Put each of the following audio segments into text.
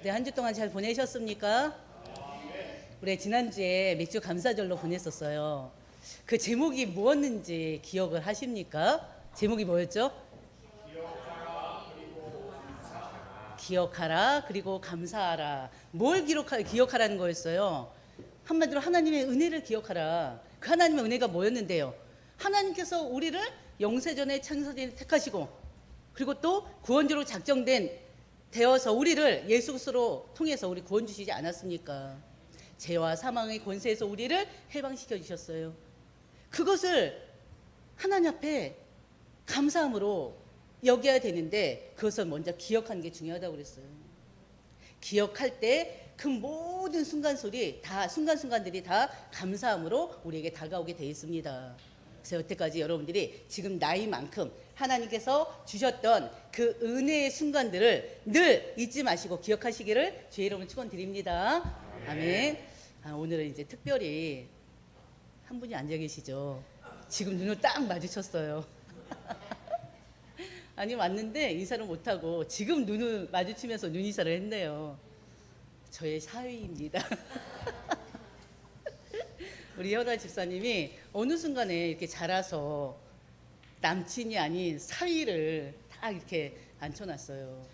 네, 한 주 동안 잘 보내셨습니까? 우리 지난주에 맥주 감사절로 보냈었어요. 그 제목이 무엇인지 기억을 하십니까? 제목이 뭐였죠? 기억하라 그리고 감사하라. 뭘 기억하라는 거였어요? 한마디로 하나님의 은혜를 기억하라. 그 하나님의 은혜가 뭐였는데요? 하나님께서 우리를 영세전에 창세전에 택하시고, 그리고 또 구원주로 작정된 되어서 우리를 예수 그리스도로 통해서 우리 구원 주시지 않았습니까? 죄와 사망의 권세에서 우리를 해방시켜 주셨어요. 그것을 하나님 앞에 감사함으로 여겨야 되는데, 그것을 먼저 기억하는 게 중요하다고 그랬어요. 기억할 때 그 모든 순간순간들이 다 감사함으로 우리에게 다가오게 되어 있습니다. 그래서 여태까지 여러분들이 지금 나이만큼 하나님께서 주셨던 그 은혜의 순간들을 늘 잊지 마시고 기억하시기를 주의 이름으로 축원드립니다. 아멘. 오늘은 이제 특별히 한 분이 앉아 계시죠. 지금 눈을 딱 마주쳤어요. 아니 왔는데 인사를 못하고 지금 눈을 마주치면서 눈 인사를 했네요. 저의 사위입니다. 우리 현아 집사님이 어느 순간에 이렇게 자라서 남친이 아닌 사위를 딱 이렇게 앉혀놨어요.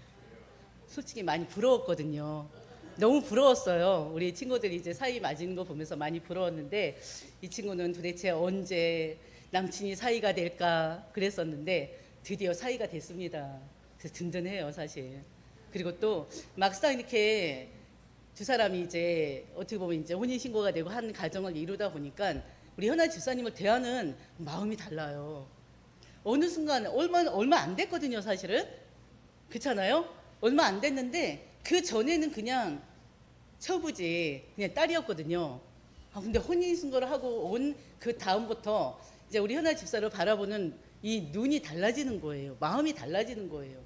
솔직히 많이 부러웠거든요. 너무 부러웠어요. 우리 친구들이 이제 사위 맞은 거 보면서 많이 부러웠는데, 이 친구는 도대체 언제 남친이 사위가 될까 그랬었는데 드디어 사위가 됐습니다. 그래서 든든해요, 사실. 그리고 또 막상 이렇게 두 사람이 이제 어떻게 보면 이제 혼인신고가 되고 한 가정을 이루다 보니까 우리 현아 집사님을 대하는 마음이 달라요. 어느 순간 얼마 안 됐거든요, 사실은. 그렇잖아요? 얼마 안 됐는데 그 전에는 그냥 처부지, 그냥 딸이었거든요. 근데 혼인신고를 하고 온 그 다음부터 이제 우리 현아 집사를 바라보는 이 눈이 달라지는 거예요. 마음이 달라지는 거예요.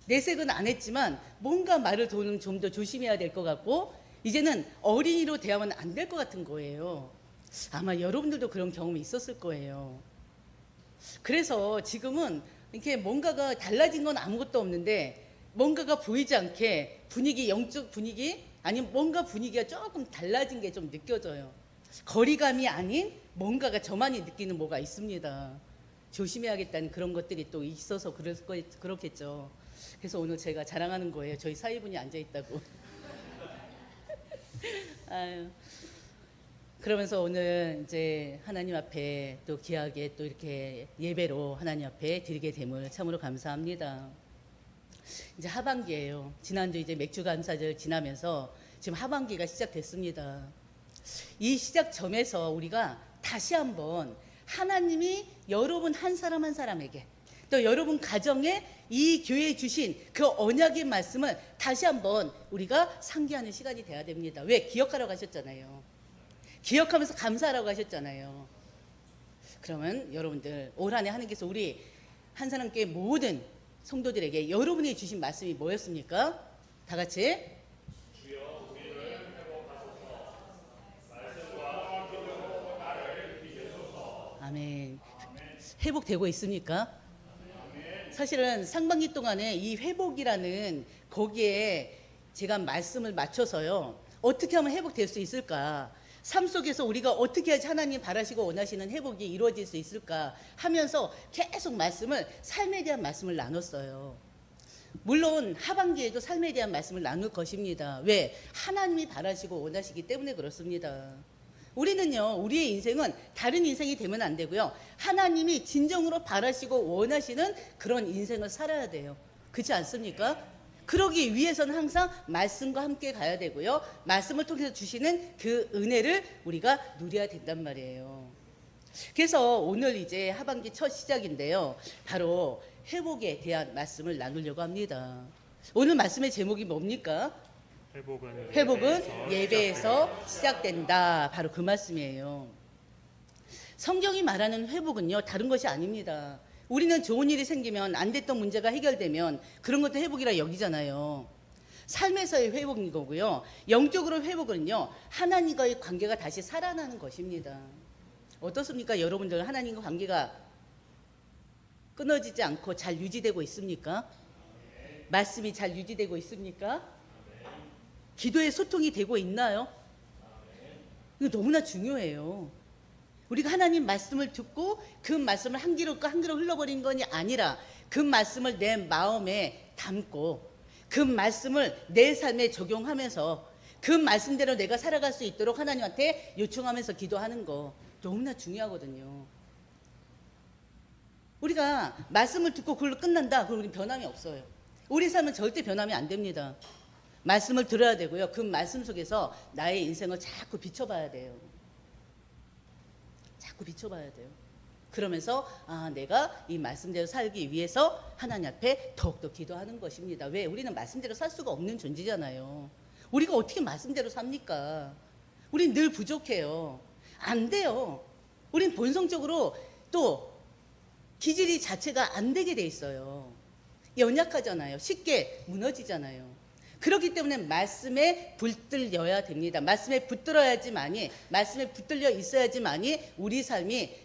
내색은 안 했지만 뭔가 말을 좀 더 조심해야 될 것 같고, 이제는 어린이로 대하면 안 될 것 같은 거예요. 아마 여러분들도 그런 경험이 있었을 거예요. 그래서 지금은 이렇게 뭔가가 달라진 건 아무것도 없는데, 뭔가가 보이지 않게 영적 분위기, 아니면 뭔가 분위기가 조금 달라진 게 좀 느껴져요. 거리감이 아닌 뭔가가 저만이 느끼는 뭐가 있습니다. 조심해야겠다는 그런 것들이 또 있어서 그렇겠죠. 그래서 오늘 제가 자랑하는 거예요. 저희 사위분이 앉아있다고. 아유. 그러면서 오늘 이제 하나님 앞에 또 귀하게 또 이렇게 예배로 하나님 앞에 드리게 됨을 참으로 감사합니다. 이제 하반기예요. 지난주 이제 맥주 감사절 지나면서 지금 하반기가 시작됐습니다. 이 시작점에서 우리가 다시 한번 하나님이 여러분 한 사람 한 사람에게, 또 여러분 가정에 이 교회에 주신 그 언약의 말씀을 다시 한번 우리가 상기하는 시간이 돼야 됩니다. 왜? 기억하라고 하셨잖아요. 기억하면서 감사하라고 하셨잖아요. 그러면 여러분들 올 한해 하나님께서 우리 한 사람께 모든 성도들에게 여러분이 주신 말씀이 뭐였습니까? 다 같이 주여 우리를 회복하소서. 말씀과 기도로 나를 비추소서. 아멘. 회복되고 있습니까? 사실은 상반기 동안에 이 회복이라는 거기에 제가 말씀을 맞춰서요, 어떻게 하면 회복될 수 있을까, 삶 속에서 우리가 어떻게 해야지 하나님 바라시고 원하시는 회복이 이루어질 수 있을까 하면서 계속 삶에 대한 말씀을 나눴어요. 물론 하반기에도 삶에 대한 말씀을 나눌 것입니다. 왜? 하나님이 바라시고 원하시기 때문에 그렇습니다. 우리는요, 우리의 인생은 다른 인생이 되면 안 되고요, 하나님이 진정으로 바라시고 원하시는 그런 인생을 살아야 돼요. 그렇지 않습니까? 그러기 위해서는 항상 말씀과 함께 가야 되고요, 말씀을 통해서 주시는 그 은혜를 우리가 누려야 된단 말이에요. 그래서 오늘 이제 하반기 첫 시작인데요, 바로 회복에 대한 말씀을 나누려고 합니다. 오늘 말씀의 제목이 뭡니까? 회복은 예배에서 시작된다. 바로 그 말씀이에요. 성경이 말하는 회복은요, 다른 것이 아닙니다. 우리는 좋은 일이 생기면, 안 됐던 문제가 해결되면 그런 것도 회복이라 여기잖아요. 삶에서의 회복인 거고요, 영적으로 회복은요, 하나님과의 관계가 다시 살아나는 것입니다. 어떻습니까? 여러분들 하나님과 관계가 끊어지지 않고 잘 유지되고 있습니까? 말씀이 잘 유지되고 있습니까? 기도의 소통이 되고 있나요? 이거 너무나 중요해요. 우리가 하나님 말씀을 듣고 그 말씀을 한 귀로 한 귀로 흘러버린 것이 아니라 그 말씀을 내 마음에 담고 그 말씀을 내 삶에 적용하면서 그 말씀대로 내가 살아갈 수 있도록 하나님한테 요청하면서 기도하는 거 너무나 중요하거든요. 우리가 말씀을 듣고 그걸로 끝난다. 그럼 우리는 변함이 없어요. 우리 삶은 절대 변함이 안 됩니다. 말씀을 들어야 되고요. 그 말씀 속에서 나의 인생을 자꾸 비춰봐야 돼요. 자꾸 비춰봐야 돼요. 그러면서 내가 이 말씀대로 살기 위해서 하나님 앞에 더욱더 기도하는 것입니다. 왜? 우리는 말씀대로 살 수가 없는 존재잖아요. 우리가 어떻게 말씀대로 삽니까? 우린 늘 부족해요. 안 돼요. 우린 본성적으로 또 기질이 자체가 안 되게 돼 있어요. 연약하잖아요. 쉽게 무너지잖아요. 그렇기 때문에 말씀에 붙들려야 됩니다. 말씀에 붙들어야지만이, 말씀에 붙들려 있어야지만이 우리 삶이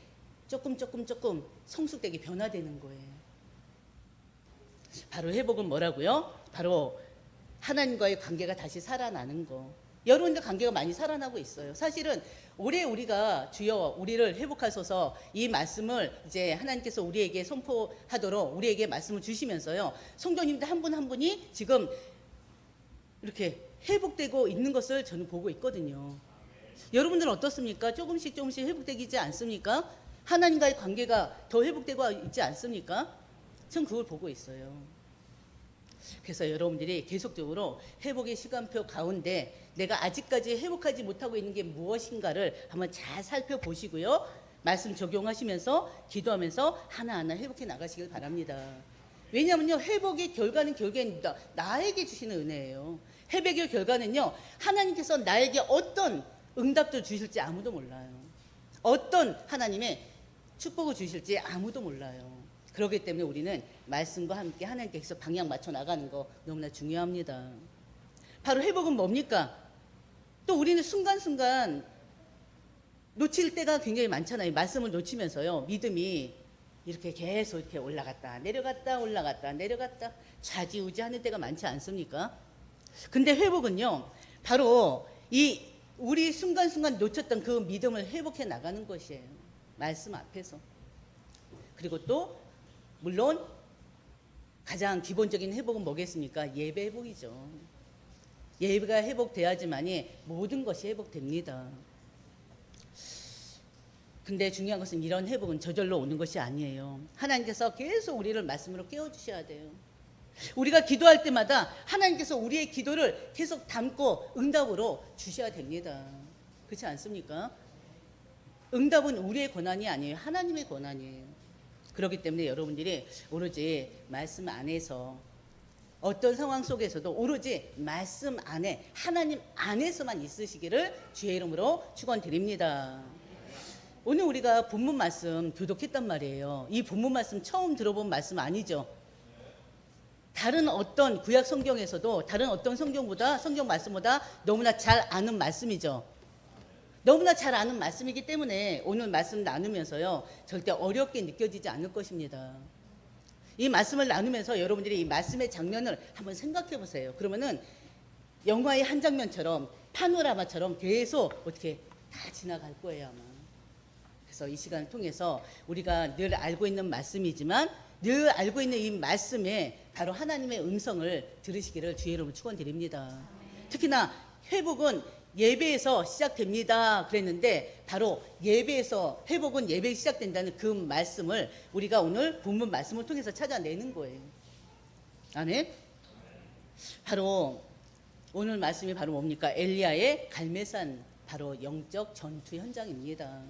조금 성숙되게 변화되는 거예요. 바로 회복은 뭐라고요? 바로 하나님과의 관계가 다시 살아나는 거. 여러분들 관계가 많이 살아나고 있어요. 사실은 올해 우리가 주여 우리를 회복하소서 이 말씀을 이제 하나님께서 우리에게 선포하도록 우리에게 말씀을 주시면서요. 성도님들 한 분 한 분이 지금 이렇게 회복되고 있는 것을 저는 보고 있거든요. 여러분들은 어떻습니까? 조금씩 회복되지 않습니까? 하나님과의 관계가 더 회복되고 있지 않습니까? 전 그걸 보고 있어요. 그래서 여러분들이 계속적으로 회복의 시간표 가운데 내가 아직까지 회복하지 못하고 있는 게 무엇인가를 한번 잘 살펴보시고요. 말씀 적용하시면서 기도하면서 하나하나 회복해 나가시길 바랍니다. 왜냐하면요, 회복의 결과는 결국엔 나에게 주시는 은혜예요. 회복의 결과는요, 하나님께서 나에게 어떤 응답도 주실지 아무도 몰라요. 어떤 하나님의 축복을 주실지 아무도 몰라요. 그렇기 때문에 우리는 말씀과 함께 하나님께서 방향 맞춰 나가는 거 너무나 중요합니다. 바로 회복은 뭡니까? 또 우리는 순간순간 놓칠 때가 굉장히 많잖아요. 말씀을 놓치면서요, 믿음이 이렇게 계속 이렇게 올라갔다 내려갔다 좌지우지 하는 때가 많지 않습니까? 근데 회복은요, 바로 이 우리 순간순간 놓쳤던 그 믿음을 회복해 나가는 것이에요. 말씀 앞에서. 그리고 또 물론 가장 기본적인 회복은 뭐겠습니까? 예배 회복이죠. 예배가 회복돼야지만이 모든 것이 회복됩니다. 근데 중요한 것은 이런 회복은 저절로 오는 것이 아니에요. 하나님께서 계속 우리를 말씀으로 깨워주셔야 돼요. 우리가 기도할 때마다 하나님께서 우리의 기도를 계속 담고 응답으로 주셔야 됩니다. 그렇지 않습니까? 응답은 우리의 권한이 아니에요. 하나님의 권한이에요. 그렇기 때문에 여러분들이 오로지 말씀 안에서 어떤 상황 속에서도 오로지 말씀 안에 하나님 안에서만 있으시기를 주의 이름으로 축원드립니다. 오늘 우리가 본문 말씀 교독했단 말이에요. 이 본문 말씀 처음 들어본 말씀 아니죠? 다른 어떤 구약 성경에서도 다른 어떤 성경 말씀보다 너무나 잘 아는 말씀이죠. 너무나 잘 아는 말씀이기 때문에 오늘 말씀 나누면서요, 절대 어렵게 느껴지지 않을 것입니다. 이 말씀을 나누면서 여러분들이 이 말씀의 장면을 한번 생각해 보세요. 그러면은 영화의 한 장면처럼 파노라마처럼 계속 어떻게 다 지나갈 거예요, 아마. 그래서 이 시간을 통해서 우리가 늘 알고 있는 말씀이지만 늘 알고 있는 이 말씀에 바로 하나님의 음성을 들으시기를 주의 이름으로 축원드립니다. 특히나 회복은 예배에서 시작됩니다 그랬는데 바로 예배에서 회복은 예배에 시작된다는 그 말씀을 우리가 오늘 본문 말씀을 통해서 찾아내는 거예요. 아멘. 바로 오늘 말씀이 바로 뭡니까? 엘리야의 갈멜산 바로 영적 전투 현장입니다.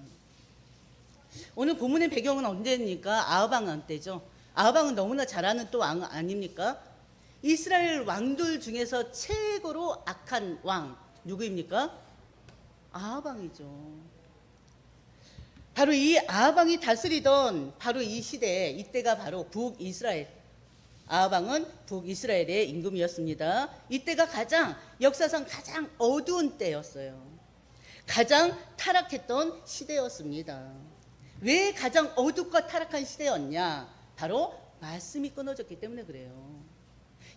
오늘 본문의 배경은 언제입니까? 아하방 왕 때죠. 아하방은 너무나 잘 아는 또 왕 아닙니까? 이스라엘 왕들 중에서 최고로 악한 왕 누구입니까? 아하방이죠. 바로 이 아하방이 다스리던 바로 이 시대에 이때가 바로 북이스라엘. 아하방은 북이스라엘의 임금이었습니다. 이때가 역사상 가장 어두운 때였어요. 가장 타락했던 시대였습니다. 왜 가장 어둡고 타락한 시대였냐? 바로 말씀이 끊어졌기 때문에 그래요.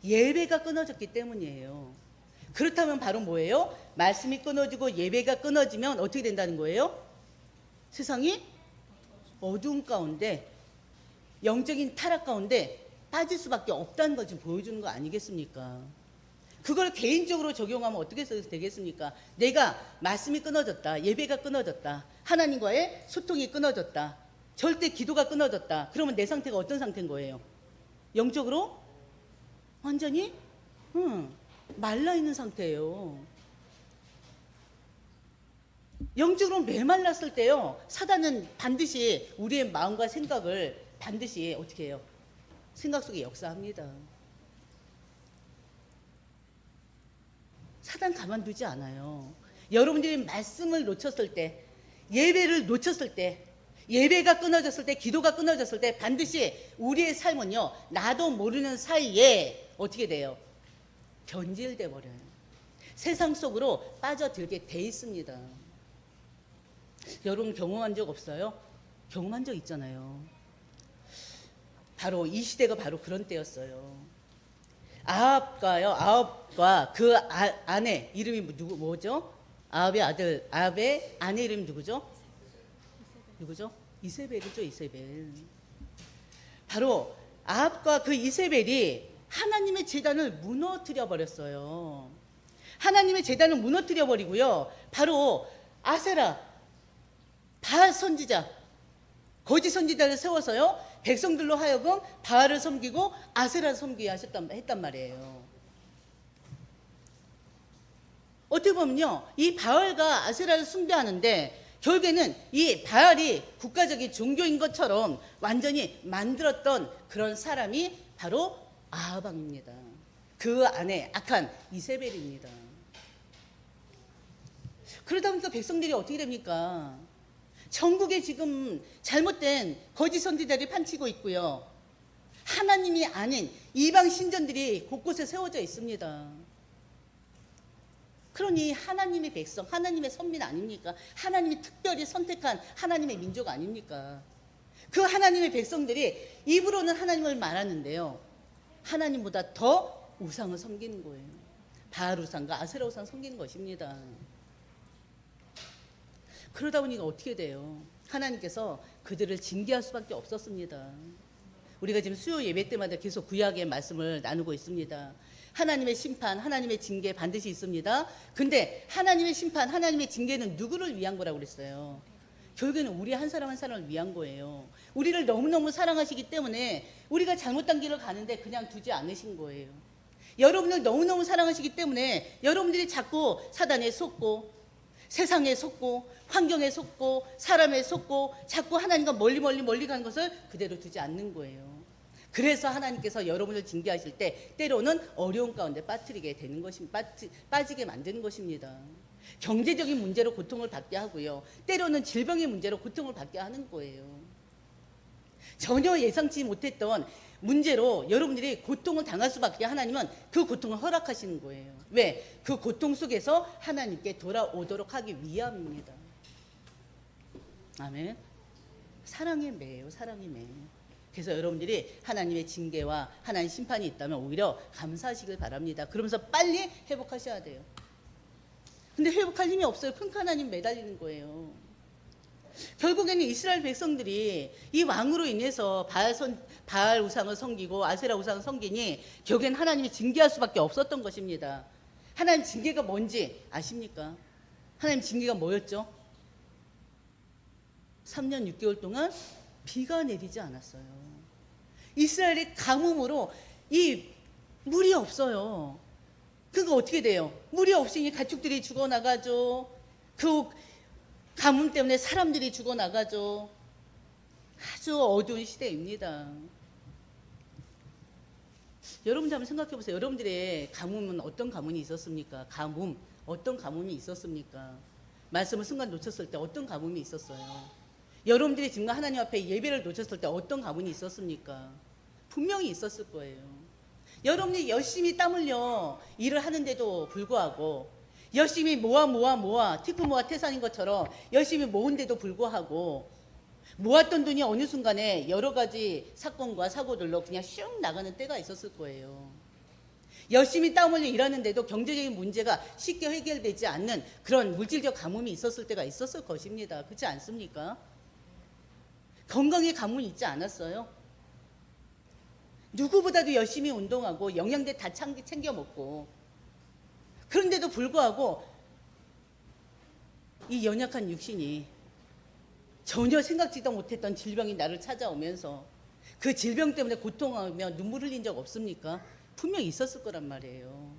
예배가 끊어졌기 때문이에요. 그렇다면 바로 뭐예요? 말씀이 끊어지고 예배가 끊어지면 어떻게 된다는 거예요? 세상이 어두운 가운데, 영적인 타락 가운데 빠질 수밖에 없다는 걸 지금 보여주는 거 아니겠습니까? 그걸 개인적으로 적용하면 어떻게 되겠습니까? 내가 말씀이 끊어졌다, 예배가 끊어졌다, 하나님과의 소통이 끊어졌다, 절대 기도가 끊어졌다. 그러면 내 상태가 어떤 상태인 거예요? 영적으로 완전히 말라있는 상태예요. 영적으로 메말랐을 때요, 사단은 반드시 우리의 마음과 생각을 반드시 어떻게 해요? 생각 속에 역사합니다. 사단 가만두지 않아요. 여러분들이 말씀을 놓쳤을 때, 예배를 놓쳤을 때, 예배가 끊어졌을 때, 기도가 끊어졌을 때 반드시 우리의 삶은요, 나도 모르는 사이에 어떻게 돼요? 변질돼 버려요. 세상 속으로 빠져들게 돼 있습니다. 여러분 경험한 적 없어요? 경험한 적 있잖아요. 바로 이 시대가 바로 그런 때였어요. 아합과 그 아내 이름이 뭐죠? 아합의 아들, 아합의 아내 이름이 누구죠? 이세벨이죠, 이세벨. 바로 아합과 그 이세벨이 하나님의 제단을 무너뜨려 버렸어요. 하나님의 제단을 무너뜨려 버리고요, 바로 아세라, 바알 선지자, 거짓 선지자를 세워서요, 백성들로 하여금 바알을 섬기고 아세라를 섬기게 했단 말이에요. 어떻게 보면요, 이 바알과 아세라를 숭배하는데 결국에는 이 바알이 국가적인 종교인 것처럼 완전히 만들었던 그런 사람이 바로 아합 왕입니다. 그 안에 악한 이세벨입니다. 그러다 보니까 백성들이 어떻게 됩니까? 전국에 지금 잘못된 거짓 선지자들이 판치고 있고요, 하나님이 아닌 이방 신전들이 곳곳에 세워져 있습니다. 그러니 하나님의 백성, 하나님의 선민 아닙니까? 하나님이 특별히 선택한 하나님의 민족 아닙니까? 그 하나님의 백성들이 입으로는 하나님을 말하는데요, 하나님보다 더 우상을 섬기는 거예요. 바알 우상과 아세라 우상 섬기는 것입니다. 그러다 보니까 어떻게 돼요? 하나님께서 그들을 징계할 수밖에 없었습니다. 우리가 지금 수요 예배 때마다 계속 구약의 말씀을 나누고 있습니다. 하나님의 심판, 하나님의 징계 반드시 있습니다. 근데 하나님의 심판, 하나님의 징계는 누구를 위한 거라고 그랬어요? 결국에는 우리 한 사람 한 사람을 위한 거예요. 우리를 너무너무 사랑하시기 때문에 우리가 잘못된 길을 가는데 그냥 두지 않으신 거예요. 여러분을 너무너무 사랑하시기 때문에 여러분들이 자꾸 사단에 속고, 세상에 속고, 환경에 속고, 사람에 속고, 자꾸 하나님과 멀리 가는 것을 그대로 두지 않는 거예요. 그래서 하나님께서 여러분을 징계하실 때 때로는 어려운 가운데 빠뜨리게 되는 빠지게 만드는 것입니다. 경제적인 문제로 고통을 받게 하고요, 때로는 질병의 문제로 고통을 받게 하는 거예요. 전혀 예상치 못했던 문제로 여러분들이 고통을 당할 수밖에 하나님은 그 고통을 허락하시는 거예요. 왜? 그 고통 속에서 하나님께 돌아오도록 하기 위함입니다. 아멘. 사랑의 매예요, 사랑의 매. 그래서 여러분들이 하나님의 징계와 하나님의 심판이 있다면 오히려 감사하시길 바랍니다. 그러면서 빨리 회복하셔야 돼요. 근데 회복할 힘이 없어요. 큰 하나님 매달리는 거예요. 결국에는 이스라엘 백성들이 이 왕으로 인해서 바알 우상을 섬기고 아세라 우상을 섬기니 결국엔 하나님이 징계할 수밖에 없었던 것입니다. 하나님 징계가 뭔지 아십니까? 하나님 징계가 뭐였죠? 3년 6개월 동안 비가 내리지 않았어요. 이스라엘의 가뭄으로 이 물이 없어요. 그거 어떻게 돼요? 물이 없으니 가축들이 죽어나가죠. 그 가뭄 때문에 사람들이 죽어나가죠. 아주 어두운 시대입니다. 여러분 한번 생각해 보세요. 여러분들의 가뭄은 어떤 가뭄이 있었습니까? 어떤 가뭄이 있었습니까? 말씀을 순간 놓쳤을 때 어떤 가뭄이 있었어요? 여러분들이 지금 하나님 앞에 예배를 놓쳤을 때 어떤 가문이 있었습니까? 분명히 있었을 거예요. 여러분이 열심히 땀 흘려 일을 하는데도 불구하고, 열심히 모아 티프 모아 태산인 것처럼 열심히 모은데도 불구하고 모았던 돈이 어느 순간에 여러 가지 사건과 사고들로 그냥 슉 나가는 때가 있었을 거예요. 열심히 땀 흘려 일하는데도 경제적인 문제가 쉽게 해결되지 않는 그런 물질적 가뭄이 있었을 때가 있었을 것입니다. 그렇지 않습니까? 건강에 가뭄이 있지 않았어요? 누구보다도 열심히 운동하고 영양제 다 챙겨 먹고, 그런데도 불구하고 이 연약한 육신이 전혀 생각지도 못했던 질병이 나를 찾아오면서 그 질병 때문에 고통하며 눈물 흘린 적 없습니까? 분명히 있었을 거란 말이에요.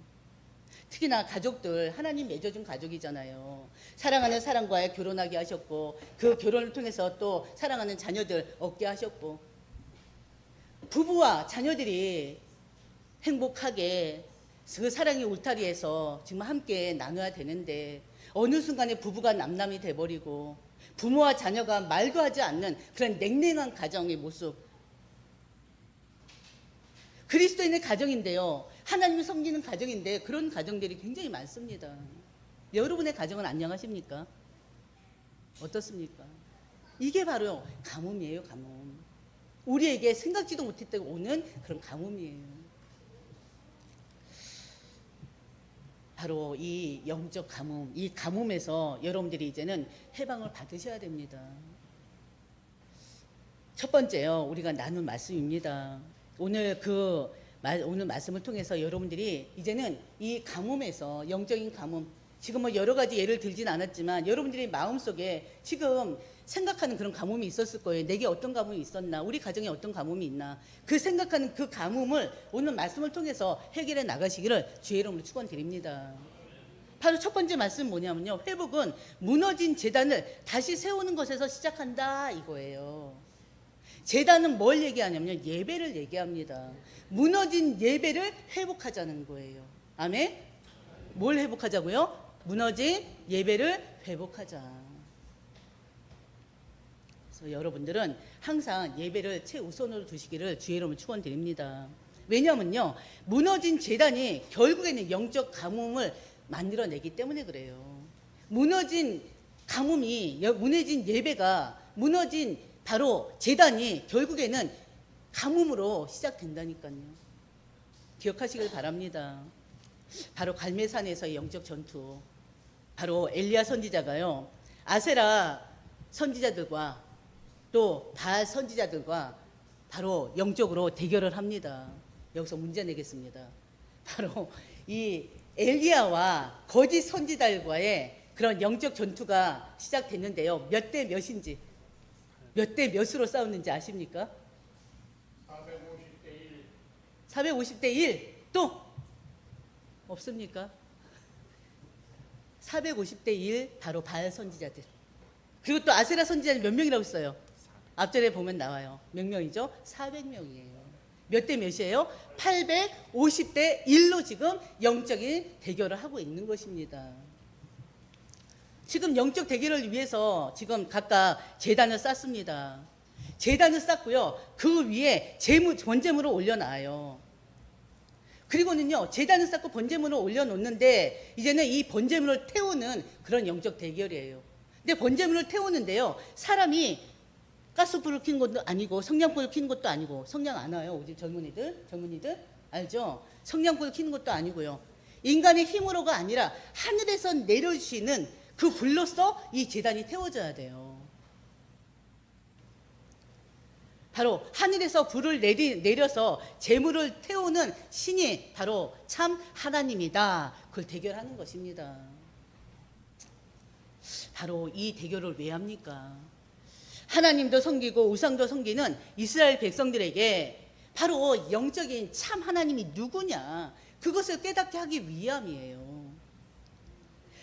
특히나 가족들, 하나님 맺어준 가족이잖아요. 사랑하는 사람과 결혼하게 하셨고, 그 결혼을 통해서 또 사랑하는 자녀들 얻게 하셨고, 부부와 자녀들이 행복하게 그 사랑의 울타리에서 정말 함께 나눠야 되는데, 어느 순간에 부부가 남남이 돼버리고 부모와 자녀가 말도 하지 않는 그런 냉랭한 가정의 모습. 그리스도인의 가정인데요, 하나님을 섬기는 가정인데 그런 가정들이 굉장히 많습니다. 여러분의 가정은 안녕하십니까? 어떻습니까? 이게 바로 가뭄이에요. 가뭄. 우리에게 생각지도 못했다고 오는 그런 가뭄이에요. 바로 이 영적 가뭄, 이 가뭄에서 여러분들이 이제는 해방을 받으셔야 됩니다. 첫 번째요, 우리가 나눈 말씀입니다. 오늘 말씀을 통해서 여러분들이 이제는 이 가뭄에서, 영적인 가뭄, 지금 뭐 여러 가지 예를 들진 않았지만 여러분들이 마음속에 지금 생각하는 그런 가뭄이 있었을 거예요. 내게 어떤 가뭄이 있었나, 우리 가정에 어떤 가뭄이 있나, 그 생각하는 그 가뭄을 오늘 말씀을 통해서 해결해 나가시기를 주의 이름으로 축원드립니다. 바로 첫 번째 말씀 뭐냐면요, 회복은 무너진 제단을 다시 세우는 것에서 시작한다 이거예요. 제단은 뭘 얘기하냐면요, 예배를 얘기합니다. 무너진 예배를 회복하자는 거예요. 아멘? 뭘 회복하자고요? 무너진 예배를 회복하자. 그래서 여러분들은 항상 예배를 최우선으로 두시기를 주의 이름으로 축원드립니다. 왜냐하면요, 무너진 제단이 결국에는 영적 가뭄을 만들어내기 때문에 그래요. 무너진 가뭄이, 무너진 예배가, 무너진 바로 제단이 결국에는 가뭄으로 시작된다니까요. 기억하시길 바랍니다. 바로 갈멜산에서의 영적 전투, 바로 엘리야 선지자가요, 아세라 선지자들과 또 바알 선지자들과 바로 영적으로 대결을 합니다. 여기서 문제 내겠습니다. 바로 이 엘리야와 거짓 선지자들과의 그런 영적 전투가 시작됐는데요, 몇 대 몇인지, 몇 대 몇으로 싸웠는지 아십니까? 450대 1. 450대 1. 또 없습니까? 450대 1, 바로 바알 선지자들. 그리고 또 아세라 선지자는 몇 명이라고 했어요? 앞절에 보면 나와요. 몇 명이죠? 400명이에요. 몇 대 몇이에요? 850대 1로 지금 영적인 대결을 하고 있는 것입니다. 지금 영적 대결을 위해서 지금 각각 제단을 쌓습니다. 제단을 쌓고요, 그 위에 번제물을 올려놔요. 그리고는요, 제단을 쌓고 번제물을 올려놓는데 이제는 이 번제물을 태우는 그런 영적 대결이에요. 근데 번제물을 태우는데요, 사람이 가스불을 킨 것도 아니고 성냥불을 킨 것도 아니고, 성냥 안 와요 우리 젊은이들 알죠? 성냥불을 킨 것도 아니고요, 인간의 힘으로가 아니라 하늘에서 내려주시는 그 불로서 이 제단이 태워져야 돼요. 바로 하늘에서 불을 내려서 재물을 태우는 신이 바로 참 하나님이다. 그걸 대결하는 것입니다. 바로 이 대결을 왜 합니까? 하나님도 섬기고 우상도 섬기는 이스라엘 백성들에게 바로 영적인 참 하나님이 누구냐, 그것을 깨닫게 하기 위함이에요.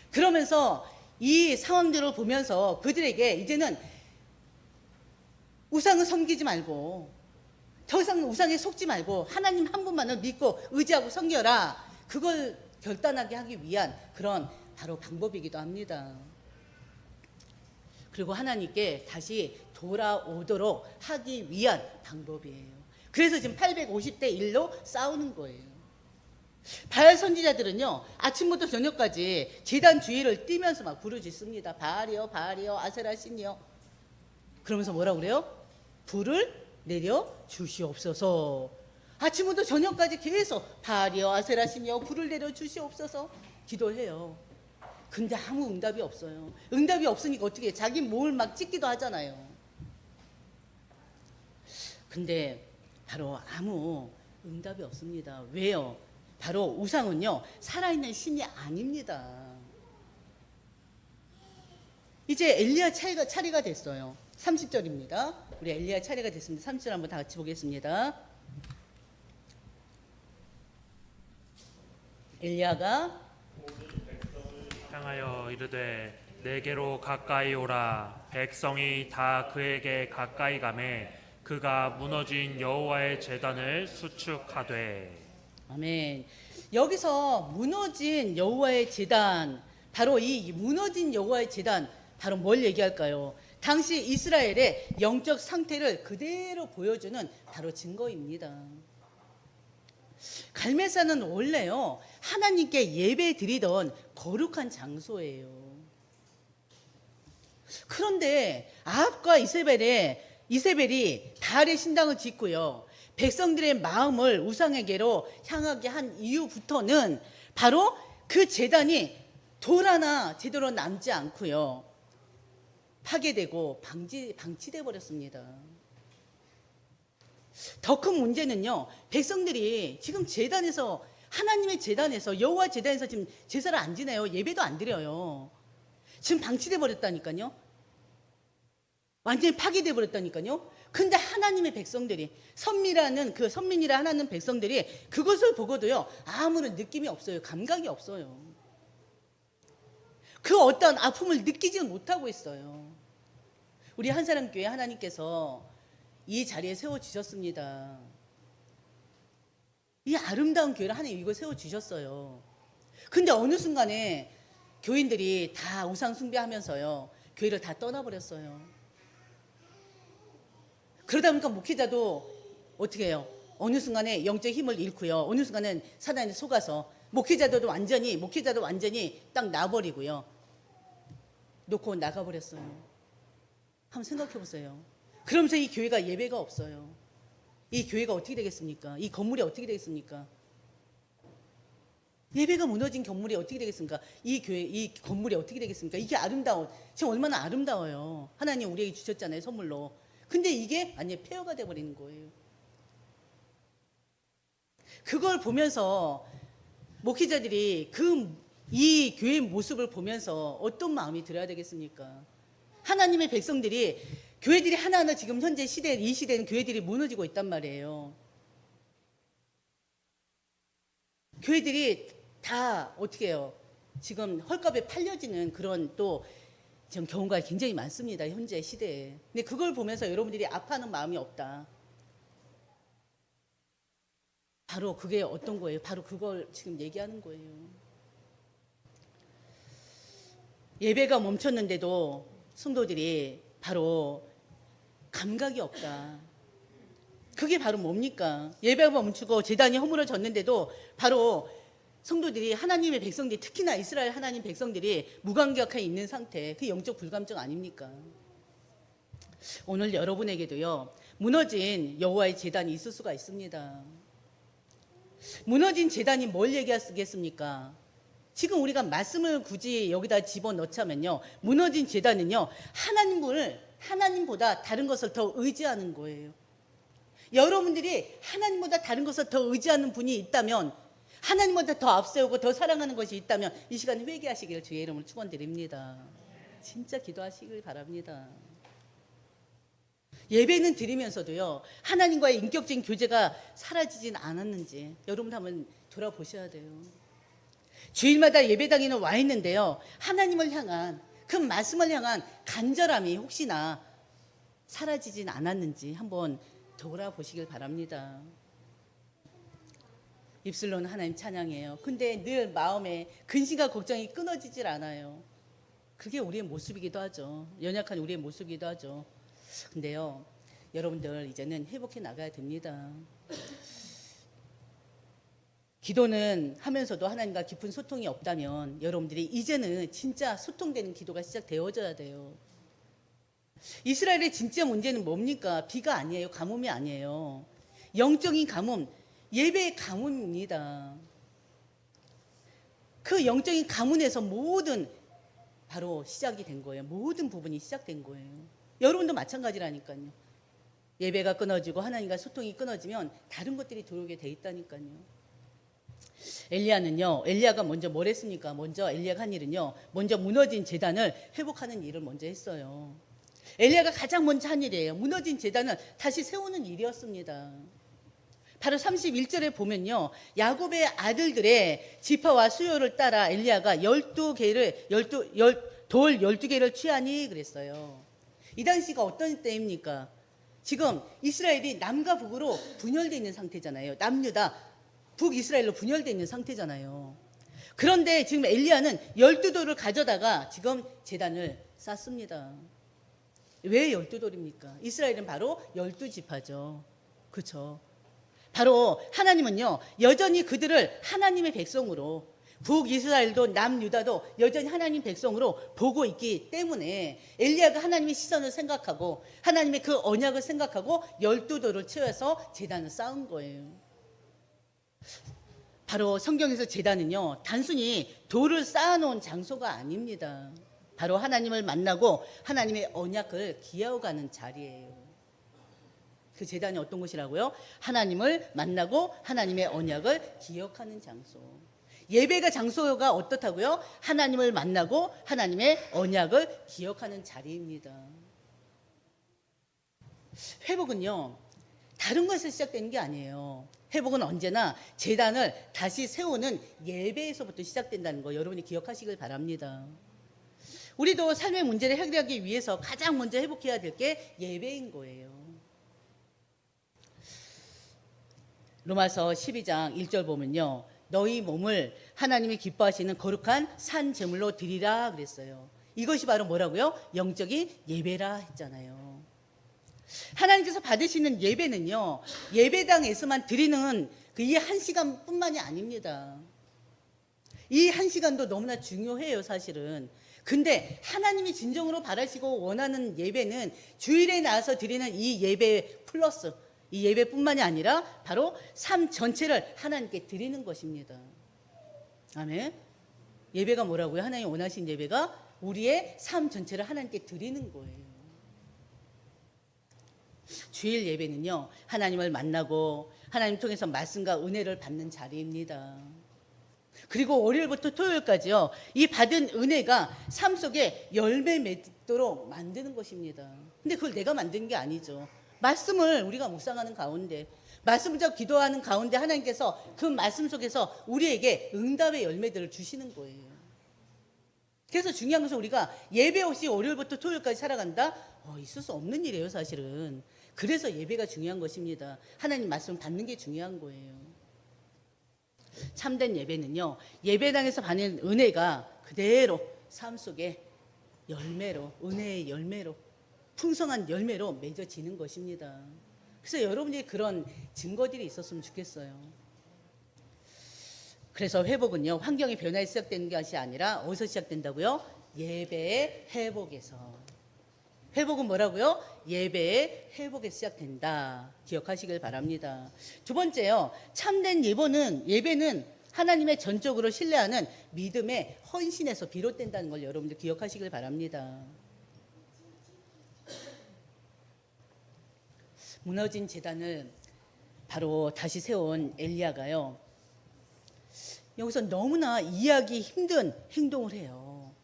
그러면서 이 상황들을 보면서 그들에게 이제는 우상을 섬기지 말고, 더 이상 우상에 속지 말고 하나님 한 분만을 믿고 의지하고 섬겨라, 그걸 결단하게 하기 위한 그런 바로 방법이기도 합니다. 그리고 하나님께 다시 돌아오도록 하기 위한 방법이에요. 그래서 지금 850대 1로 싸우는 거예요. 바알 선지자들은요, 아침부터 저녁까지 제단 주위를 뛰면서 막 부르짖습니다. 바알이여, 바알이여, 아세라 신이여. 그러면서 뭐라고 그래요? 불을 내려 주시옵소서. 아침부터 저녁까지 계속 바알이여 아세라시며 불을 내려 주시옵소서 기도해요. 근데 아무 응답이 없어요. 응답이 없으니까 어떻게 해? 자기 몸을 막 찢기도 하잖아요. 근데 바로 아무 응답이 없습니다. 왜요? 바로 우상은요, 살아있는 신이 아닙니다. 이제 엘리야 차례가 됐어요. 30절입니다. 우리 엘리야 차례가 됐습니다. 30절 한번 다 같이 보겠습니다. 엘리야가 향하여 이르되 내게로 가까이 오라. 백성이 다 그에게 가까이 가매 그가 무너진 여호와의 제단을 수축하되. 아멘. 여기서 무너진 여호와의 제단, 바로 이 무너진 여호와의 제단, 바로 뭘 얘기할까요? 당시 이스라엘의 영적 상태를 그대로 보여주는 바로 증거입니다. 갈멜산은 원래요, 하나님께 예배 드리던 거룩한 장소예요. 그런데 아합과 이세벨이 바알의 신당을 짓고요, 백성들의 마음을 우상에게로 향하게 한 이후부터는 바로 그 제단이 돌 하나 제대로 남지 않고요, 파괴되고 방치돼 버렸습니다. 더 큰 문제는요, 백성들이 지금 제단에서, 하나님의 제단에서, 여호와 제단에서 지금 제사를 안 지내요. 예배도 안 드려요. 지금 방치돼 버렸다니까요. 완전히 파괴돼 버렸다니까요. 근데 하나님의 백성들이, 선민이라 하는 백성들이 그것을 보고도요, 아무런 느낌이 없어요. 감각이 없어요. 그 어떤 아픔을 느끼지 못하고 있어요. 우리 한사람교회 하나님께서 이 자리에 세워주셨습니다. 이 아름다운 교회를 하나님 이거 세워주셨어요. 근데 어느 순간에 교인들이 다 우상 숭배하면서요, 교회를 다 떠나버렸어요. 그러다 보니까 목회자도 어떻게 해요? 어느 순간에 영적 힘을 잃고요, 어느 순간은 사단에 속아서 목회자도 완전히 딱 놔버리고요, 놓고 나가버렸어요. 한번 생각해 보세요. 그러면서 이 교회가 예배가 없어요. 이 교회가 어떻게 되겠습니까? 이 건물이 어떻게 되겠습니까? 예배가 무너진 건물이 어떻게 되겠습니까? 이 건물이 어떻게 되겠습니까? 이게 지금 얼마나 아름다워요. 하나님 우리에게 주셨잖아요, 선물로. 근데 이게 폐허가 돼버리는 거예요. 그걸 보면서 목회자들이 이 교회의 모습을 보면서 어떤 마음이 들어야 되겠습니까? 하나님의 백성들이, 교회들이 하나하나 지금 현재 이 시대는 교회들이 무너지고 있단 말이에요. 교회들이 다 어떻게 해요? 지금 헐값에 팔려지는 그런 또 지금 경우가 굉장히 많습니다, 현재 시대에. 근데 그걸 보면서 여러분들이 아파하는 마음이 없다. 바로 그게 어떤 거예요? 바로 그걸 지금 얘기하는 거예요. 예배가 멈췄는데도 성도들이 바로 감각이 없다. 그게 바로 뭡니까? 예배가 멈추고 제단이 허물어졌는데도 바로 성도들이, 하나님의 백성들이, 특히나 이스라엘 하나님 백성들이 무감각해 있는 상태, 그 영적 불감증 아닙니까? 오늘 여러분에게도요, 무너진 여호와의 제단이 있을 수가 있습니다. 무너진 제단이 뭘 얘기하겠습니까? 지금 우리가 말씀을 굳이 여기다 집어넣자면요, 무너진 제단은요, 하나님보다 다른 것을 더 의지하는 거예요. 여러분들이 하나님보다 다른 것을 더 의지하는 분이 있다면, 하나님보다 더 앞세우고 더 사랑하는 것이 있다면 이 시간에 회개하시기를 주의 이름으로 축원드립니다. 진짜 기도하시길 바랍니다. 예배는 드리면서도요, 하나님과의 인격적인 교제가 사라지진 않았는지 여러분 한번 돌아보셔야 돼요. 주일마다 예배당에는 와 있는데요, 하나님을 향한, 그 말씀을 향한 간절함이 혹시나 사라지진 않았는지 한번 돌아보시길 바랍니다. 입술로는 하나님 찬양해요. 근데 늘 마음에 근심과 걱정이 끊어지질 않아요. 그게 우리의 모습이기도 하죠. 연약한 우리의 모습이기도 하죠. 근데요, 여러분들 이제는 회복해 나가야 됩니다. 기도는 하면서도 하나님과 깊은 소통이 없다면 여러분들이 이제는 진짜 소통되는 기도가 시작되어져야 돼요. 이스라엘의 진짜 문제는 뭡니까? 비가 아니에요. 가뭄이 아니에요. 영적인 가뭄, 예배의 가문입니다. 그 영적인 가문에서 모든 바로 시작이 된 거예요. 모든 부분이 시작된 거예요. 여러분도 마찬가지라니까요. 예배가 끊어지고 하나님과 소통이 끊어지면 다른 것들이 들어오게 돼 있다니까요. 엘리야가 먼저 뭘 했습니까? 먼저 엘리야가 한 일은요, 먼저 무너진 제단을 회복하는 일을 먼저 했어요. 엘리야가 가장 먼저 한 일이에요. 무너진 제단을 다시 세우는 일이었습니다. 바로 31절에 보면요, 야곱의 아들들의 지파와 수요를 따라 엘리야가 돌 12개를 취하니 그랬어요. 이 당시가 어떤 때입니까? 지금 이스라엘이 남과 북으로 분열되어 있는 상태잖아요. 남유다 북이스라엘로 분열되어 있는 상태잖아요. 그런데 지금 엘리야는 12돌을 가져다가 지금 제단을 쌓습니다. 왜 12돌입니까? 이스라엘은 바로 12지파죠. 그렇죠. 바로 하나님은요, 여전히 그들을 하나님의 백성으로, 북이스라엘도 남유다도 여전히 하나님 백성으로 보고 있기 때문에 엘리야가 하나님의 시선을 생각하고 하나님의 그 언약을 생각하고 12돌을 채워서 제단을 쌓은 거예요. 바로 성경에서 제단은요, 단순히 돌을 쌓아놓은 장소가 아닙니다. 바로 하나님을 만나고 하나님의 언약을 기어가는 자리예요. 그 제단이 어떤 곳이라고요? 하나님을 만나고 하나님의 언약을 기억하는 장소. 예배가 장소가 어떻다고요? 하나님을 만나고 하나님의 언약을 기억하는 자리입니다. 회복은요, 다른 것에서 시작되는 게 아니에요. 회복은 언제나 제단을 다시 세우는 예배에서부터 시작된다는 거 여러분이 기억하시길 바랍니다. 우리도 삶의 문제를 해결하기 위해서 가장 먼저 회복해야 될 게 예배인 거예요. 로마서 12장 1절 보면요, 너희 몸을 하나님이 기뻐하시는 거룩한 산 제물로 드리라 그랬어요. 이것이 바로 뭐라고요? 영적인 예배라 했잖아요. 하나님께서 받으시는 예배는요, 예배당에서만 드리는 그 이 한 시간뿐만이 아닙니다. 이 한 시간도 너무나 중요해요, 사실은. 근데 하나님이 진정으로 바라시고 원하는 예배는 주일에 나와서 드리는 이 예배 플러스 이 예배뿐만이 아니라 바로 삶 전체를 하나님께 드리는 것입니다. 아멘. 예배가 뭐라고요? 하나님 원하신 예배가 우리의 삶 전체를 하나님께 드리는 거예요. 주일 예배는요, 하나님을 만나고 하나님 통해서 말씀과 은혜를 받는 자리입니다. 그리고 월요일부터 토요일까지요, 이 받은 은혜가 삶 속에 열매 맺도록 만드는 것입니다. 근데 그걸 내가 만든 게 아니죠. 말씀을 우리가 묵상하는 가운데, 말씀을 잡고 기도하는 가운데 하나님께서 그 말씀 속에서 우리에게 응답의 열매들을 주시는 거예요. 그래서 중요한 것은 우리가 예배 없이 월요일부터 토요일까지 살아간다? 있을 수 없는 일이에요, 사실은. 그래서 예배가 중요한 것입니다. 하나님 말씀 받는 게 중요한 거예요. 참된 예배는요, 예배당에서 받는 은혜가 그대로 삶 속에 열매로, 은혜의 열매로, 풍성한 열매로 맺어지는 것입니다. 그래서 여러분들이 그런 증거들이 있었으면 좋겠어요. 그래서 회복은요, 환경의 변화에 시작되는 것이 아니라 어디서 시작된다고요? 예배의 회복에서. 회복은 뭐라고요? 예배의 회복에서 시작된다. 기억하시길 바랍니다. 두 번째요, 참된 예배는 하나님의 전적으로 신뢰하는 믿음의 헌신에서 비롯된다는 걸 여러분들 기억하시길 바랍니다. 무너진 제단을 바로 다시 세운 엘리야가요, 여기서 너무나 이해하기 힘든 행동을 해요.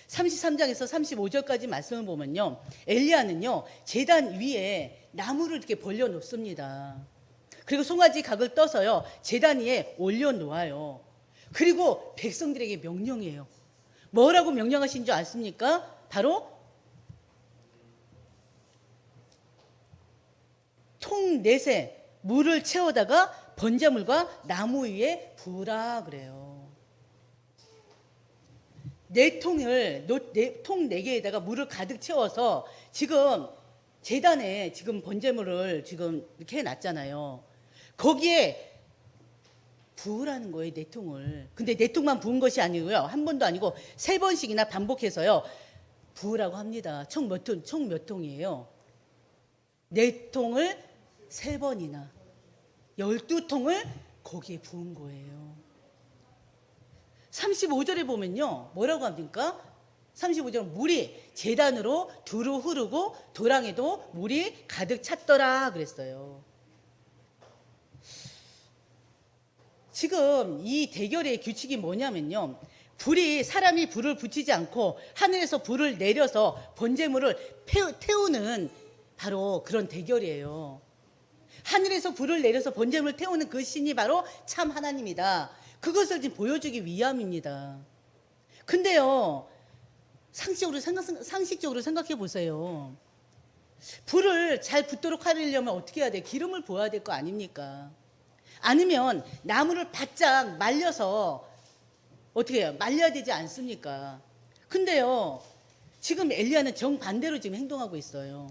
33장에서 35절까지 말씀을 보면요, 엘리야는요, 제단 위에 나무를 이렇게 벌려 놓습니다. 그리고 송아지 각을 떠서요, 제단 위에 올려 놓아요. 그리고 백성들에게 명령해요. 뭐라고 명령하신 줄 아십니까? 바로 통 넷에 물을 채워다가 번제물과 나무 위에 부으라 그래요. 통 4개에다가 물을 가득 채워서 지금 제단에 지금 번제물을 지금 이렇게 해놨잖아요. 거기에 부으라는 거예요, 4통을. 근데 4통만 부은 것이 아니고요, 한 번도 아니고 3번씩이나 반복해서요, 부으라고 합니다. 총 몇 통이에요? 4통을 3번이나. 12통을 거기에 부은 거예요. 35절에 보면요. 뭐라고 합니까? 35절 물이 제단으로 두루 흐르고 도랑에도 물이 가득 찼더라 그랬어요. 지금 이 대결의 규칙이 뭐냐면요. 사람이 불을 붙이지 않고 하늘에서 불을 내려서 번제물을 태우는 바로 그런 대결이에요. 하늘에서 불을 내려서 번제물을 태우는 그 신이 바로 참 하나님이다. 그것을 지금 보여주기 위함입니다. 근데요, 상식적으로 생각해 보세요. 불을 잘 붙도록 하려면 어떻게 해야 돼? 기름을 부어야 될 거 아닙니까? 아니면 나무를 바짝 말려서 어떻게 해요? 말려야 되지 않습니까? 근데요, 지금 엘리야는 정반대로 지금 행동하고 있어요.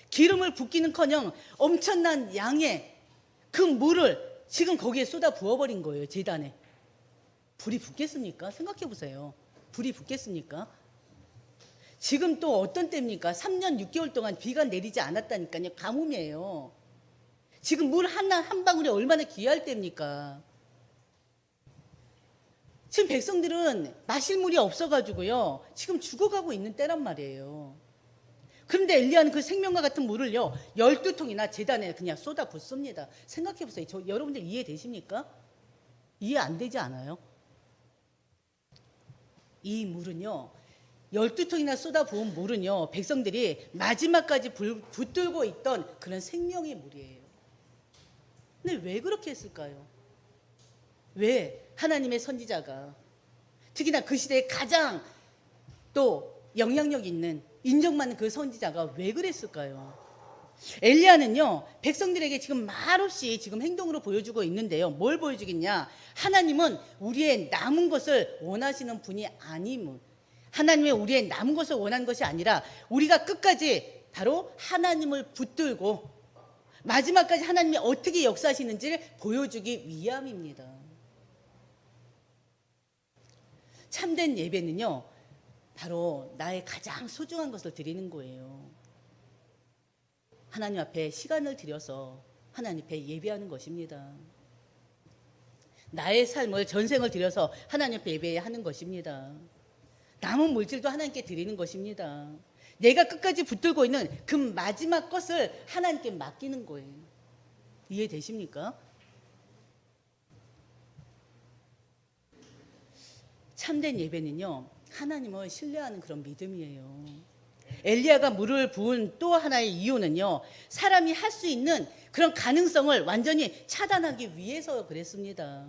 기름을 붓기는커녕 엄청난 양의 그 물을 지금 거기에 쏟아 부어버린 거예요. 제단에. 불이 붙겠습니까? 생각해 보세요. 불이 붙겠습니까? 지금 또 어떤 때입니까? 3년 6개월 동안 비가 내리지 않았다니까요. 가뭄이에요. 지금 물 한 방울이 얼마나 귀할 때입니까? 지금 백성들은 마실 물이 없어가지고요. 지금 죽어가고 있는 때란 말이에요. 그런데 엘리야는 그 생명과 같은 물을요. 12통이나 제단에 그냥 쏟아 붓습니다. 생각해보세요. 여러분들 이해되십니까? 이해 안 되지 않아요? 이 물은요. 12통이나 쏟아 부은 물은요. 백성들이 마지막까지 붙들고 있던 그런 생명의 물이에요. 근데 왜 그렇게 했을까요? 왜 하나님의 선지자가 특히나 그 시대에 가장 또 영향력 있는 인정받는 그 선지자가 왜 그랬을까요? 엘리야는요 백성들에게 지금 말없이 지금 행동으로 보여주고 있는데요. 뭘 보여주겠냐? 하나님은 우리의 남은 것을 원하시는 분이 아님을, 하나님의 우리의 남은 것을 원하는 것이 아니라 우리가 끝까지 바로 하나님을 붙들고 마지막까지 하나님이 어떻게 역사하시는지를 보여주기 위함입니다. 참된 예배는요 바로 나의 가장 소중한 것을 드리는 거예요. 하나님 앞에 시간을 들여서 하나님 앞에 예배하는 것입니다. 나의 삶을 전생을 들여서 하나님 앞에 예배하는 것입니다. 남은 물질도 하나님께 드리는 것입니다. 내가 끝까지 붙들고 있는 그 마지막 것을 하나님께 맡기는 거예요. 이해되십니까? 참된 예배는요 하나님을 신뢰하는 그런 믿음이에요. 엘리야가 물을 부은 또 하나의 이유는요 사람이 할 수 있는 그런 가능성을 완전히 차단하기 위해서 그랬습니다.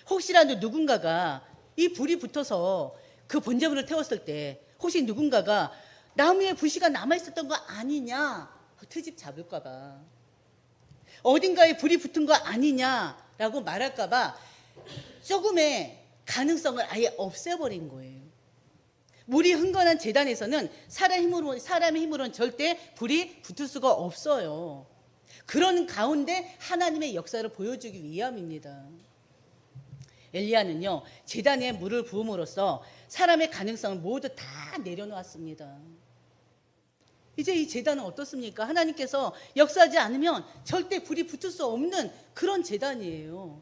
혹시라도 누군가가 이 불이 붙어서 그 번제물을 태웠을 때 혹시 누군가가 나무에 불씨가 남아있었던 거 아니냐 트집 잡을까 봐, 어딘가에 불이 붙은 거 아니냐라고 말할까 봐 조금의 가능성을 아예 없애버린 거예요. 물이 흥건한 제단에서는 사람의 힘으로는 절대 불이 붙을 수가 없어요. 그런 가운데 하나님의 역사를 보여주기 위함입니다. 엘리야는요 제단에 물을 부음으로써 사람의 가능성을 모두 다 내려놓았습니다. 이제 이 제단은 어떻습니까? 하나님께서 역사하지 않으면 절대 불이 붙을 수 없는 그런 제단이에요.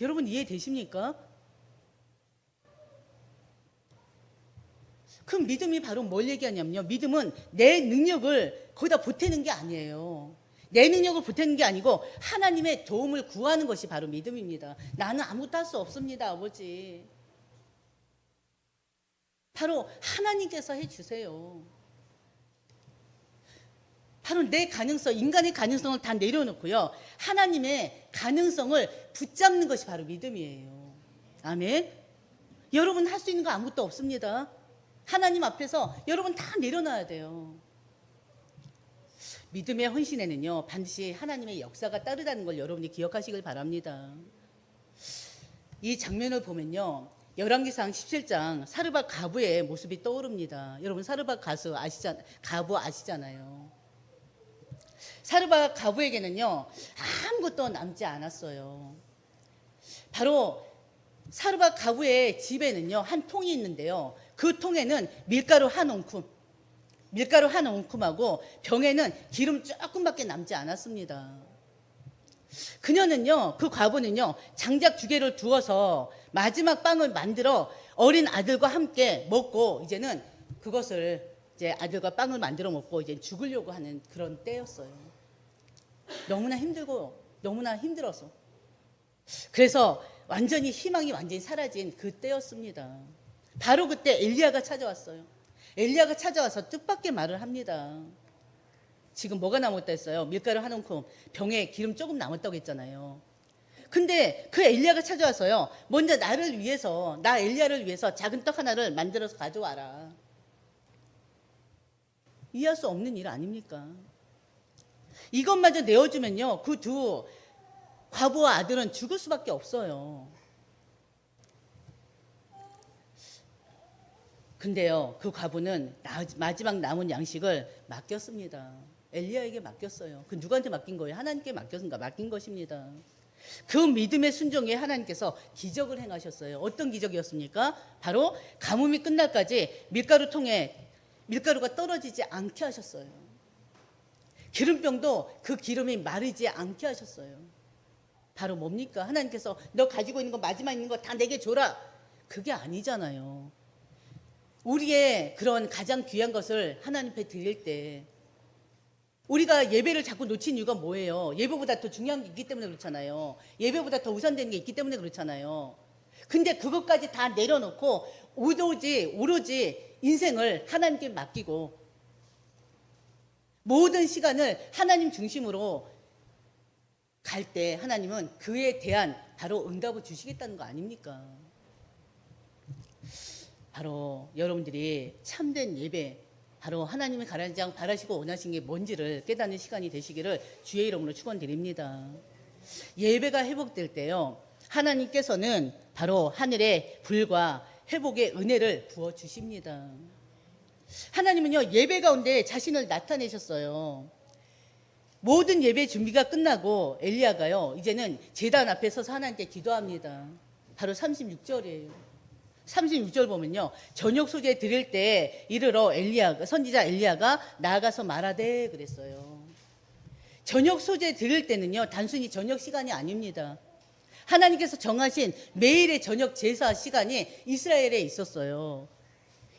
여러분 이해되십니까? 그 믿음이 바로 뭘 얘기하냐면요. 믿음은 내 능력을 거기다 보태는 게 아니에요. 내 능력을 보태는 게 아니고 하나님의 도움을 구하는 것이 바로 믿음입니다. 나는 아무것도 할 수 없습니다, 아버지. 바로 하나님께서 해주세요. 바로 내 가능성, 인간의 가능성을 다 내려놓고요. 하나님의 가능성을 붙잡는 것이 바로 믿음이에요. 아멘. 여러분 할 수 있는 거 아무것도 없습니다. 하나님 앞에서 여러분 다 내려놔야 돼요. 믿음의 헌신에는요 반드시 하나님의 역사가 따르다는 걸 여러분이 기억하시길 바랍니다. 이 장면을 보면요 열왕기상 17장 사르밧 가부의 모습이 떠오릅니다. 여러분 사르밧 가부 아시잖아요. 사르밧 가부에게는요 아무것도 남지 않았어요. 바로 사르밧 가부의 집에는요 한 통이 있는데요. 그 통에는 밀가루 한 웅큼하고 병에는 기름 조금밖에 남지 않았습니다. 그녀는요, 그 과부는요, 장작 두 개를 두어서 마지막 빵을 만들어 어린 아들과 함께 먹고 이제는 그것을 이제 아들과 빵을 만들어 먹고 이제 죽으려고 하는 그런 때였어요. 너무나 힘들고 너무나 힘들어서. 그래서 완전히 희망이 완전히 사라진 그 때였습니다. 바로 그때 엘리야가 찾아왔어요. 엘리야가 찾아와서 뜻밖의 말을 합니다. 지금 뭐가 남았다 했어요? 밀가루 한 움큼, 병에 기름 조금 남았다고 했잖아요. 근데 그 엘리야가 찾아와서요, 먼저 나를 위해서, 나 엘리야를 위해서 작은 떡 하나를 만들어서 가져와라. 이해할 수 없는 일 아닙니까? 이것마저 내어주면요, 그 두 과부와 아들은 죽을 수밖에 없어요. 근데요, 그 과부는 마지막 남은 양식을 맡겼습니다. 엘리야에게 맡겼어요. 그 누구한테 맡긴 거예요? 하나님께 맡긴 것입니다. 그 믿음의 순종에 하나님께서 기적을 행하셨어요. 어떤 기적이었습니까? 바로 가뭄이 끝날까지 밀가루가 떨어지지 않게 하셨어요. 기름병도 그 기름이 마르지 않게 하셨어요. 바로 뭡니까? 하나님께서 너 가지고 있는 거, 마지막 있는 거 다 내게 줘라. 그게 아니잖아요. 우리의 그런 가장 귀한 것을 하나님 앞에 드릴 때 우리가 예배를 자꾸 놓친 이유가 뭐예요? 예배보다 더 중요한 게 있기 때문에 그렇잖아요. 예배보다 더 우선되는 게 있기 때문에 그렇잖아요. 근데 그것까지 다 내려놓고 오로지 인생을 하나님께 맡기고 모든 시간을 하나님 중심으로 갈 때 하나님은 그에 대한 바로 응답을 주시겠다는 거 아닙니까? 바로 여러분들이 참된 예배, 바로 하나님이 가장 바라시고 원하신 게 뭔지를 깨닫는 시간이 되시기를 주의 이름으로 축원드립니다. 예배가 회복될 때요, 하나님께서는 바로 하늘의 불과 회복의 은혜를 부어 주십니다. 하나님은요, 예배 가운데 자신을 나타내셨어요. 모든 예배 준비가 끝나고 엘리야가요, 이제는 제단 앞에 서서 하나님께 기도합니다. 바로 36절이에요. 36절 보면요, 저녁 소재 드릴 때 이르러 선지자 엘리야가 나아가서 말하되 그랬어요. 저녁 소재 드릴 때는요, 단순히 저녁 시간이 아닙니다. 하나님께서 정하신 매일의 저녁 제사 시간이 이스라엘에 있었어요.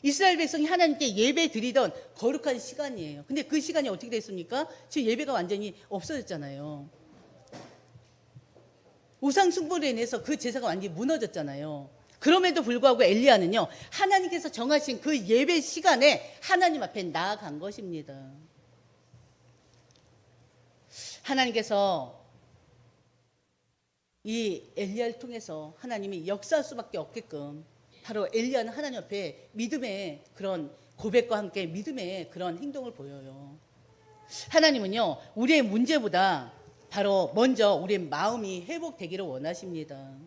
이스라엘 백성이 하나님께 예배 드리던 거룩한 시간이에요. 근데 그 시간이 어떻게 됐습니까? 지금 예배가 완전히 없어졌잖아요. 우상 숭배로 인해서 그 제사가 완전히 무너졌잖아요. 그럼에도 불구하고 엘리야는요, 하나님께서 정하신 그 예배 시간에 하나님 앞에 나아간 것입니다. 하나님께서 이 엘리야를 통해서 하나님이 역사할 수밖에 없게끔 바로 엘리야는 하나님 앞에 믿음의 그런 고백과 함께 믿음의 그런 행동을 보여요. 하나님은요, 우리의 문제보다 바로 먼저 우리의 마음이 회복되기를 원하십니다.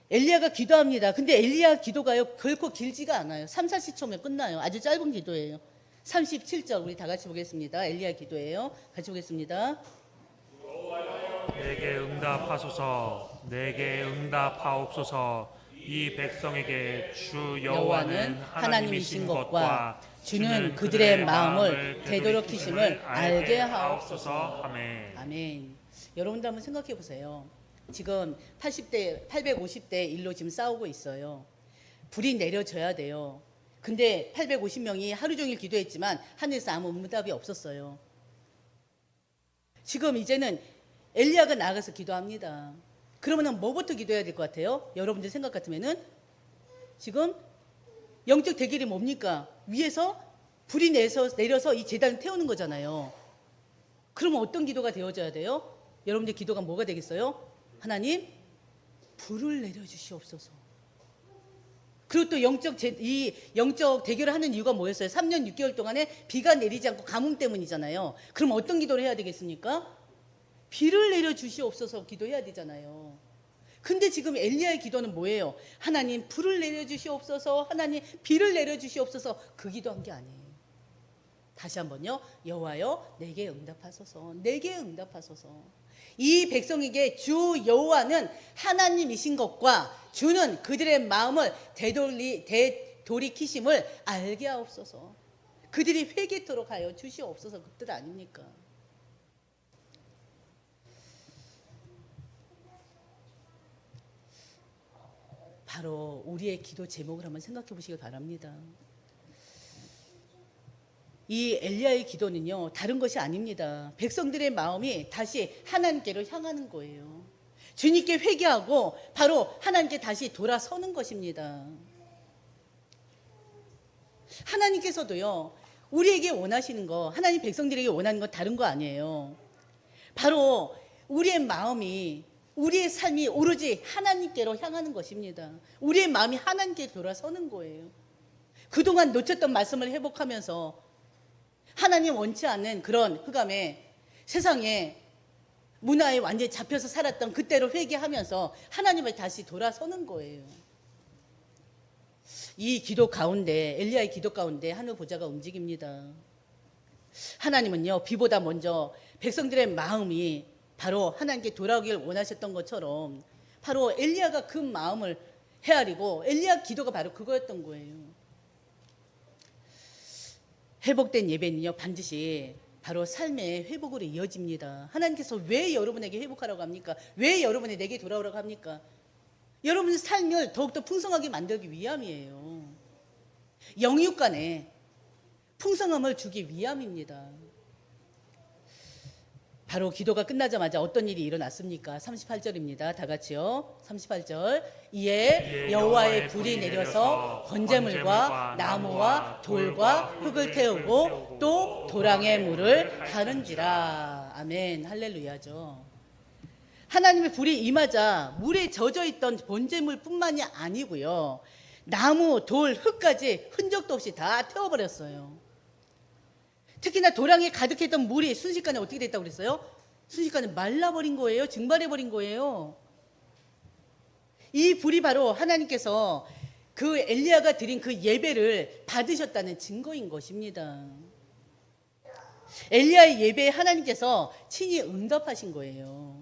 엘리야가 기도합니다. 근데 엘리야 기도가요, 결코 길지가 않아요. 3, 40초면 끝나요. 아주 짧은 기도예요. 37절 우리 다 같이 보겠습니다. 엘리야 기도예요. 같이 보겠습니다. 내게 응답하소서. 내게 응답하옵소서. 이 백성에게 주 여호와는 하나님이신 것과 주는 그들의 마음을 되돌이키심을 알게 하옵소서. 아멘. 아멘. 여러분도 한번 생각해 보세요. 지금 850대 1로 지금 싸우고 있어요. 불이 내려져야 돼요. 근데 850명이 하루 종일 기도했지만 하늘에서 아무 응답이 없었어요. 지금 이제는 엘리야가 나가서 기도합니다. 그러면 뭐부터 기도해야 될 것 같아요? 여러분들 생각 같으면은 지금 영적 대결이 뭡니까? 위에서 불이 내려서 이 제단을 태우는 거잖아요. 그러면 어떤 기도가 되어져야 돼요? 여러분들 기도가 뭐가 되겠어요? 하나님, 불을 내려주시옵소서. 그리고 또 영적 대결을 하는 이유가 뭐였어요? 3년 6개월 동안에 비가 내리지 않고 가뭄 때문이잖아요. 그럼 어떤 기도를 해야 되겠습니까? 비를 내려주시옵소서 기도해야 되잖아요. 근데 지금 엘리야의 기도는 뭐예요? 하나님, 불을 내려주시옵소서, 하나님, 비를 내려주시옵소서. 그 기도한 게 아니에요. 다시 한번요. 여호와여, 내게 응답하소서. 내게 응답하소서. 이 백성에게 주 여호와는 하나님이신 것과 주는 그들의 마음을 되돌이키심을 알게 하옵소서. 그들이 회개토록 하여 주시옵소서. 그들 아닙니까? 바로 우리의 기도 제목을 한번 생각해 보시길 바랍니다. 이 엘리야의 기도는요, 다른 것이 아닙니다. 백성들의 마음이 다시 하나님께로 향하는 거예요. 주님께 회개하고 바로 하나님께 다시 돌아서는 것입니다. 하나님께서도요, 우리에게 원하시는 거, 하나님 백성들에게 원하는 건 다른 거 아니에요. 바로 우리의 마음이, 우리의 삶이 오로지 하나님께로 향하는 것입니다. 우리의 마음이 하나님께 돌아서는 거예요. 그동안 놓쳤던 말씀을 회복하면서 하나님 원치 않는 그런 흑암에 세상에 문화에 완전히 잡혀서 살았던 그때로 회개하면서 하나님을 다시 돌아서는 거예요. 이 기도 가운데, 엘리야의 기도 가운데 하늘 보좌가 움직입니다. 하나님은요, 비보다 먼저 백성들의 마음이 바로 하나님께 돌아오길 원하셨던 것처럼 바로 엘리야가 그 마음을 헤아리고 엘리야 기도가 바로 그거였던 거예요. 회복된 예배는요, 반드시 바로 삶의 회복으로 이어집니다. 하나님께서 왜 여러분에게 회복하라고 합니까? 왜 여러분이 내게 돌아오라고 합니까? 여러분의 삶을 더욱더 풍성하게 만들기 위함이에요. 영육 간에 풍성함을 주기 위함입니다. 바로 기도가 끝나자마자 어떤 일이 일어났습니까? 38절입니다. 다 같이요. 38절. 이에 여호와의 불이 내려서 번제물과 나무와 돌과 흙을 태우고 또 도랑의 물을 가른지라. 아멘. 할렐루야죠. 하나님의 불이 임하자 물에 젖어있던 번제물뿐만이 아니고요, 나무, 돌, 흙까지 흔적도 없이 다 태워버렸어요. 특히나 도랑에 가득했던 물이 순식간에 어떻게 됐다고 그랬어요? 순식간에 말라버린 거예요. 증발해버린 거예요. 이 불이 바로 하나님께서 그 엘리야가 드린 그 예배를 받으셨다는 증거인 것입니다. 엘리야의 예배에 하나님께서 친히 응답하신 거예요.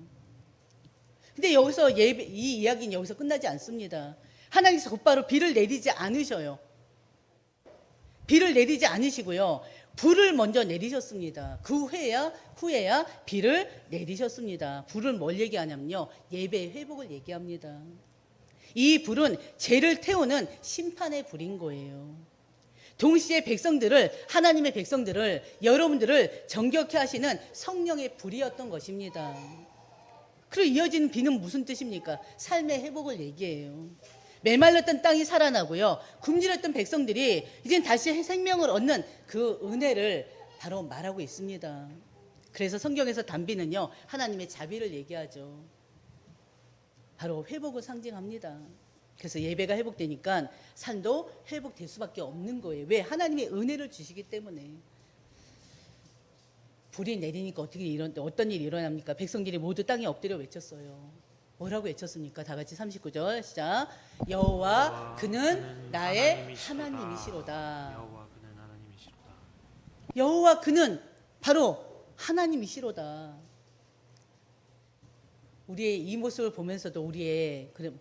근데 여기서 이 이야기는 여기서 끝나지 않습니다. 하나님께서 곧바로 비를 내리지 않으셔요. 비를 내리지 않으시고요, 불을 먼저 내리셨습니다. 그 후에야 비를 내리셨습니다. 불은 뭘 얘기하냐면요, 예배의 회복을 얘기합니다. 이 불은 죄를 태우는 심판의 불인 거예요. 동시에 하나님의 백성들을, 여러분들을 정결케 하시는 성령의 불이었던 것입니다. 그리고 이어지는 비는 무슨 뜻입니까? 삶의 회복을 얘기해요. 메말랐던 땅이 살아나고요, 굶주렸던 백성들이 이젠 다시 생명을 얻는 그 은혜를 바로 말하고 있습니다. 그래서 성경에서 단비는요, 하나님의 자비를 얘기하죠. 바로 회복을 상징합니다. 그래서 예배가 회복되니까 삶도 회복될 수밖에 없는 거예요. 왜? 하나님의 은혜를 주시기 때문에. 불이 내리니까 어떤 일이 일어납니까? 백성들이 모두 땅에 엎드려 외쳤어요. 뭐라고 외쳤습니까? 다 같이 39절 시작. 여호와 그는 나의 하나님이시로다. 여호와 그는 하나님이시로다. 여호와 그는 바로 하나님이시로다. 우리의 이 모습을 보면서도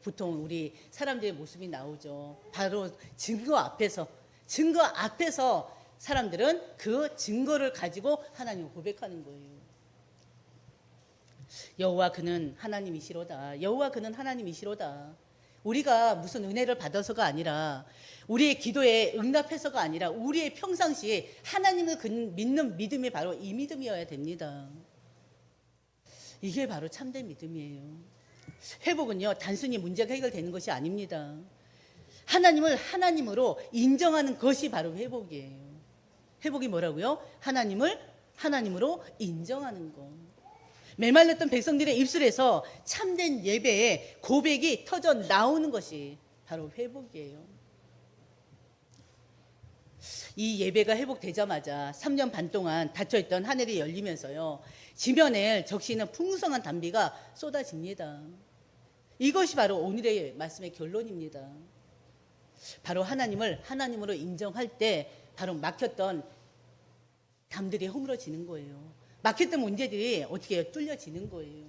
보통 우리 사람들의 모습이 나오죠. 바로 증거 앞에서 사람들은 그 증거를 가지고 하나님을 고백하는 거예요. 여호와 그는 하나님이시로다. 여호와 그는 하나님이시로다. 우리가 무슨 은혜를 받아서가 아니라, 우리의 기도에 응답해서가 아니라, 우리의 평상시에 하나님을 믿는 믿음이 바로 이 믿음이어야 됩니다. 이게 바로 참된 믿음이에요. 회복은요, 단순히 문제가 해결되는 것이 아닙니다. 하나님을 하나님으로 인정하는 것이 바로 회복이에요. 회복이 뭐라고요? 하나님을 하나님으로 인정하는 것. 메말랐던 백성들의 입술에서 참된 예배의 고백이 터져 나오는 것이 바로 회복이에요. 이 예배가 회복되자마자 3년 반 동안 닫혀있던 하늘이 열리면서요, 지면에 적시는 풍성한 단비가 쏟아집니다. 이것이 바로 오늘의 말씀의 결론입니다. 바로 하나님을 하나님으로 인정할 때 바로 막혔던 담들이 허물어지는 거예요. 막혔던 문제들이 어떻게 뚫려지는 거예요.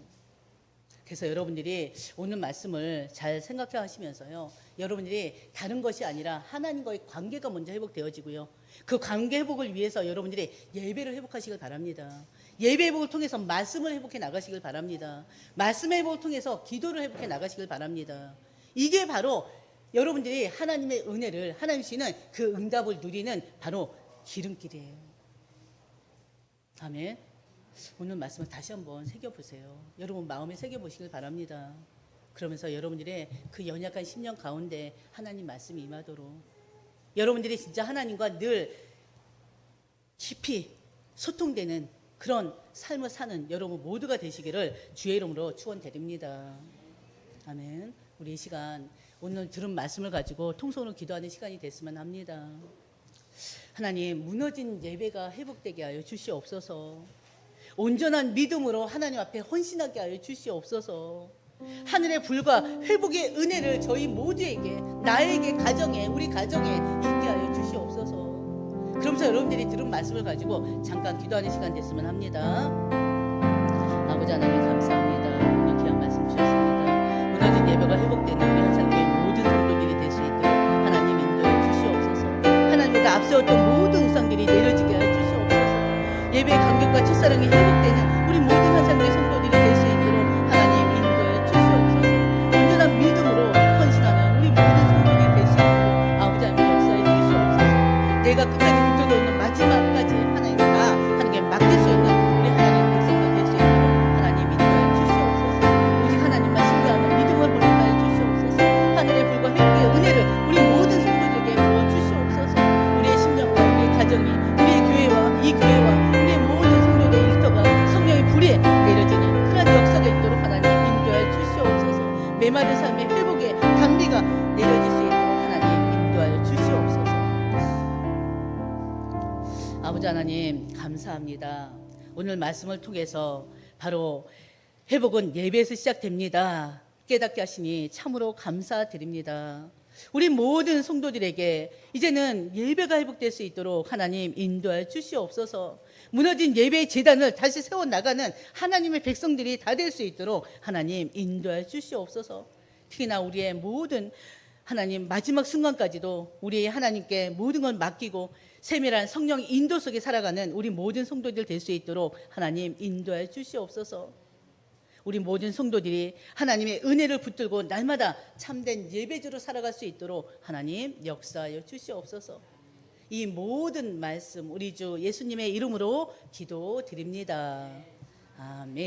그래서 여러분들이 오늘 말씀을 잘 생각해 하시면서요, 여러분들이 다른 것이 아니라 하나님과의 관계가 먼저 회복되어지고요, 그 관계 회복을 위해서 여러분들이 예배를 회복하시길 바랍니다. 예배 회복을 통해서 말씀을 회복해 나가시길 바랍니다. 말씀의 회복을 통해서 기도를 회복해 나가시길 바랍니다. 이게 바로 여러분들이 하나님의 은혜를, 하나님 주시는 그 응답을 누리는 바로 기름길이에요. 아멘. 오늘 말씀을 다시 한번 새겨보세요. 여러분 마음에 새겨보시길 바랍니다. 그러면서 여러분들의 그 연약한 심령 가운데 하나님 말씀이 임하도록, 여러분들이 진짜 하나님과 늘 깊이 소통되는 그런 삶을 사는 여러분 모두가 되시기를 주의 이름으로 축원드립니다. 아멘. 우리 이 시간 오늘 들은 말씀을 가지고 통성으로 기도하는 시간이 됐으면 합니다. 하나님, 무너진 예배가 회복되게 하여 주시옵소서. 온전한 믿음으로 하나님 앞에 헌신하게 하여 주시옵소서. 하늘의 불과 회복의 은혜를 저희 모두에게, 나에게, 가정에, 우리 가정에 있게 하여 주시옵소서. 그러면서 여러분들이 들은 말씀을 가지고 잠깐 기도하는 시간 됐으면 합니다. 아버지 하나님 감사합니다. 오늘 귀한 말씀 주셨습니다. 무너진 예배가 회복되는 우리 한산교회 모든 성도들이 될 수 있도록 하나님 인도해 주시옵소서. 하나님보다 앞세웠던 모든 우상들이 내려지게 하여 주시옵소서. 예배의 감격과 첫사랑이 회복되는 우리 모든 한산교회 성도들이 될 수 있도록 하나님 인도해 주시옵소서. 온전한 믿음으로 헌신하는 우리 모든 성도들이 될 수 있도록 아버지 하나님 역사해 주시옵소서. 내가 끝까지 붙들고 있는 마지막까지 하나님 다 하나님께 맡길 수 있는 우리 하나님 백성들 될 수 있도록 하나님 인도해 주시옵소서. 오직 하나님만 신뢰하는 믿음을 허락하여 주시옵소서. 하늘의 불과 회복의 은혜를 우리 모든 성도들에게 부어 주시옵소서. 우리의 심령과 우리의 가정이, 우리의 교회와 이 교회와 우리의 모든 성도들의 일터가 성령의 불이 내려지는 그런 역사가 있도록 하나님 인도해 주시옵소서. 메마른 삶의 회복의 단비가 내려질 수 있도록 하나님 인도하여 주시옵소서. 아버지 하나님 감사합니다. 오늘 말씀을 통해서 바로 회복은 예배에서 시작됩니다. 깨닫게 하시니 참으로 감사드립니다. 우리 모든 성도들에게 이제는 예배가 회복될 수 있도록 하나님 인도하여 주시옵소서. 무너진 예배의 제단을 다시 세워나가는 하나님의 백성들이 다 될 수 있도록 하나님 인도하여 주시옵소서. 특히나 우리의 모든 하나님 마지막 순간까지도 우리 하나님께 모든 걸 맡기고 세밀한 성령 인도 속에 살아가는 우리 모든 성도들 될 수 있도록 하나님 인도하여 주시옵소서. 우리 모든 성도들이 하나님의 은혜를 붙들고 날마다 참된 예배주로 살아갈 수 있도록 하나님 역사하여 주시옵소서. 이 모든 말씀 우리 주 예수님의 이름으로 기도드립니다. 아멘.